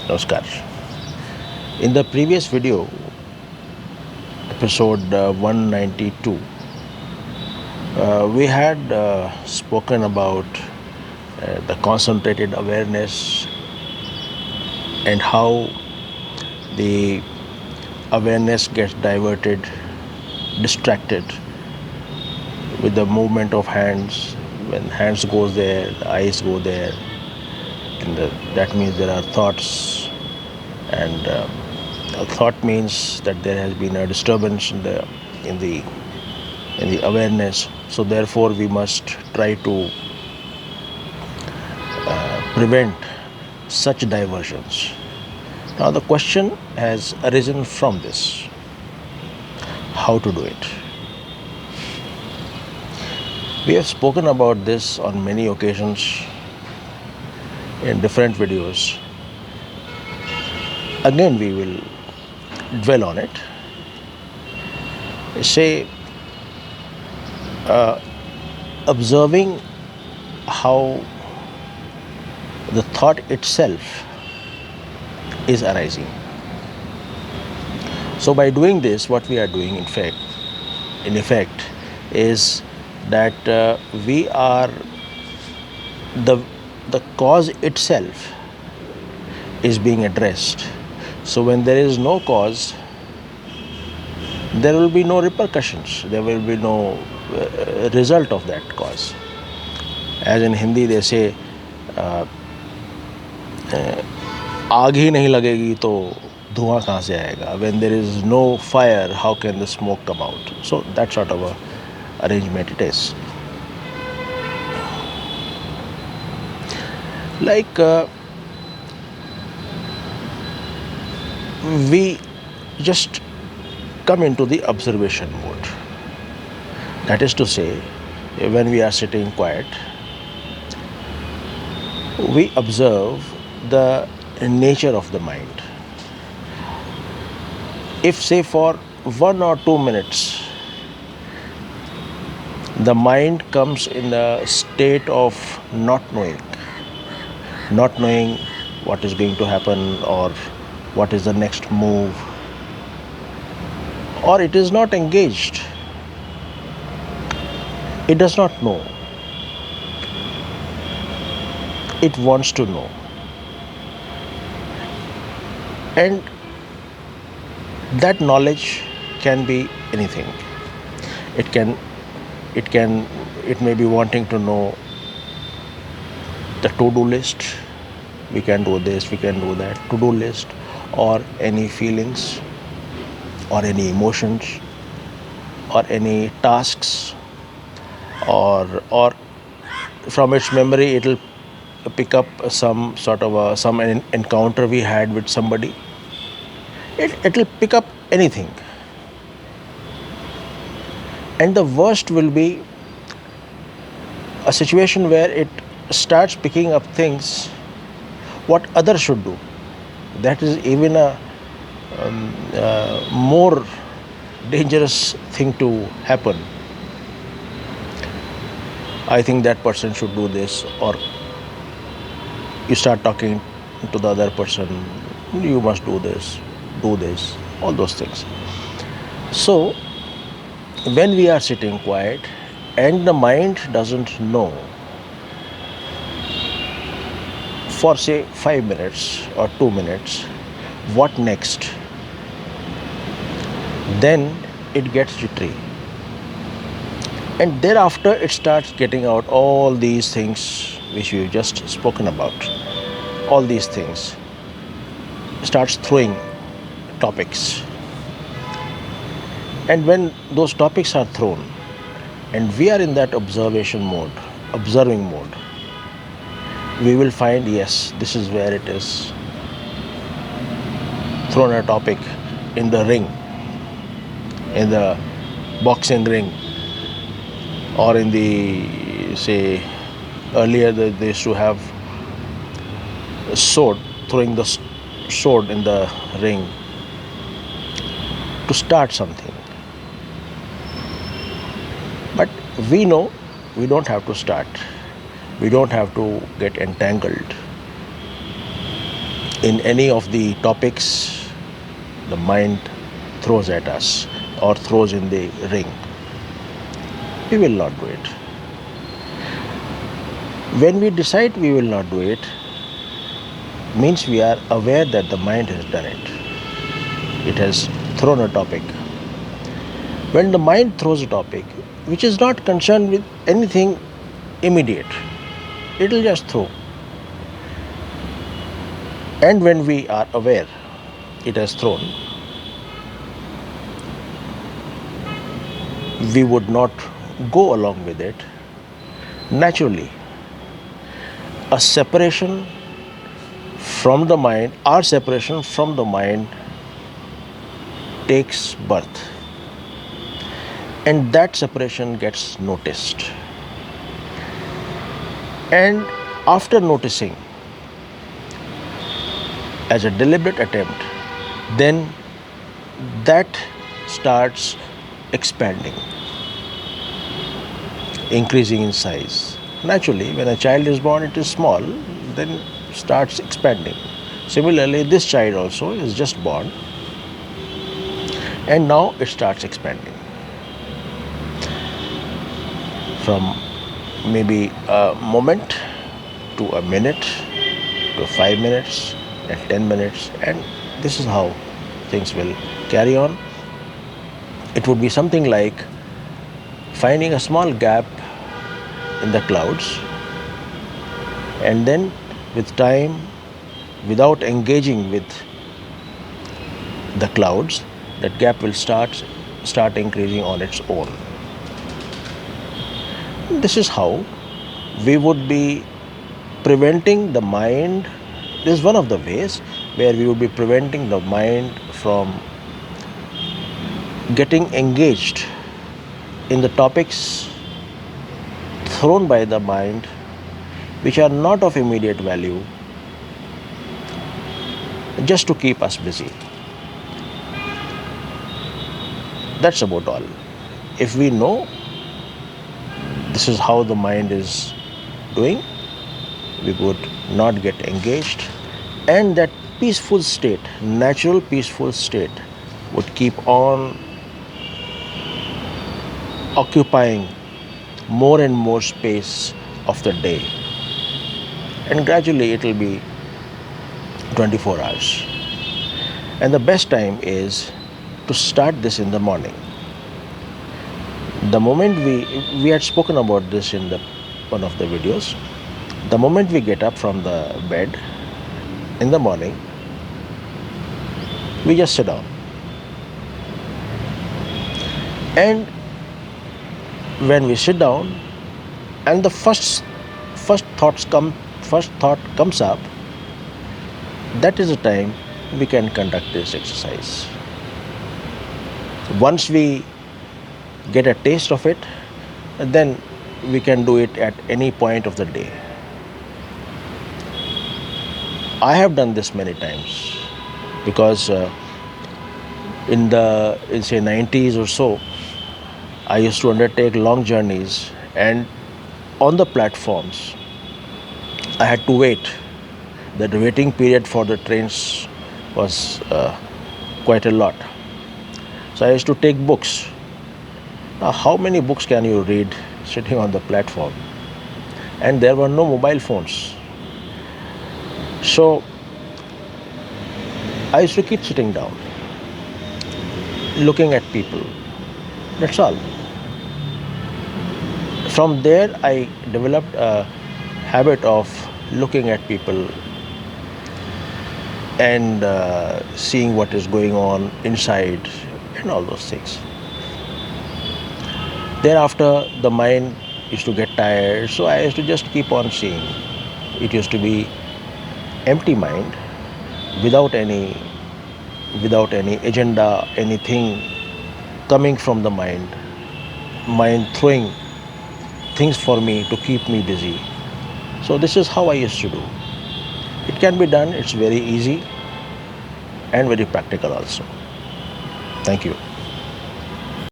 Namaskar. In the previous video, episode 192, we had spoken about the concentrated awareness and how the awareness gets diverted, distracted with the movement of hands. When hands goes there, the eyes go there, and that means there are thoughts, and a thought means that there has been a disturbance in the in the awareness. So therefore, we must try to prevent such diversions. Now the question has arisen from this: how to do it? We have spoken about this on many occasions in different videos. Again, we will dwell on it. Say, observing how the thought itself is arising. So by doing this, what we are doing in effect is that we are the cause itself is being addressed. So when there is no cause, there will be no repercussions, there will be no result of that cause. As in Hindi they say, आग ही नहीं लगेगी तो धुआं कहाँ से आएगा? When there is no fire, how can the smoke come out? So that sort of a arrangement it is. Like we just come into the observation mode. That is to say, when we are sitting quiet, we observe the nature of the mind. If, say, for 1 or 2 minutes, the mind comes in a state of not knowing what is going to happen or what is the next move, or it is not engaged, it does not know, it wants to know, and that knowledge can be anything. It may be wanting to know the to-do list. We can do this, we can do that. To-do list, or any feelings, or any emotions, or any tasks, or from its memory it will pick up some sort of some encounter we had with somebody. It will pick up anything. And the worst will be a situation where it starts picking up things what others should do. That is even a more dangerous thing to happen. I think that person should do this, or you start talking to the other person, you must do this, all those things. So when we are sitting quiet and the mind doesn't know for, say, 5 minutes or 2 minutes what next, then it gets jittery, and thereafter it starts getting out all these things which we've just spoken about. All these things starts throwing topics, and when those topics are thrown and we are in that observing mode, we will find, yes, this is where it is. Thrown a topic in the ring, in the boxing ring, or in the, say, earlier they used to have a sword, throwing the sword in the ring to start something. But we know we don't have to start. We don't have to get entangled. in any of the topics the mind throws at us or throws in the ring, we will not do it. When we decide we will not do it, means we are aware that the mind has done it. It has thrown a topic. When the mind throws a topic which is not concerned with anything immediate, it will just throw. And when we are aware it has thrown, we would not go along with it. Naturally, a separation from the mind, our separation from the mind takes birth. And that separation gets noticed. And after noticing, as a deliberate attempt, then that starts expanding, increasing in size. Naturally, when a child is born, it is small, then starts expanding. Similarly, this child also is just born, and now it starts expanding. From maybe a moment to a minute to 5 minutes and 10 minutes, and this is how things will carry on. It would be something like finding a small gap in the clouds, and then with time, without engaging with the clouds, that gap will start increasing on its own. This is how we would be preventing the mind. This is one of the ways where we would be preventing the mind from getting engaged in the topics thrown by the mind which are not of immediate value, just to keep us busy. That's about all. If we know this is how the mind is doing, we would not get engaged, and that peaceful state, natural peaceful state, would keep on occupying more and more space of the day, and gradually it will be 24 hours. And the best time is to start this in the morning. The moment we had spoken about this in one of the videos, the moment we get up from the bed in the morning, we just sit down. And when we sit down and the first thought comes up, that is the time we can conduct this exercise. Once we get a taste of it, then we can do it at any point of the day. I have done this many times because in say 90s or so, I used to undertake long journeys, and on the platforms I had to wait. The waiting period for the trains was quite a lot. So I used to take books. Now, how many books can you read sitting on the platform? And there were no mobile phones. So I used to keep sitting down, looking at people. That's all. From there, I developed a habit of looking at people and seeing what is going on inside and all those things. Thereafter, the mind used to get tired, so I used to just keep on seeing. It used to be empty mind, without any agenda, anything coming from the mind throwing things for me to keep me busy. So this is how I used to do. It can be done, it's very easy and very practical also. Thank you.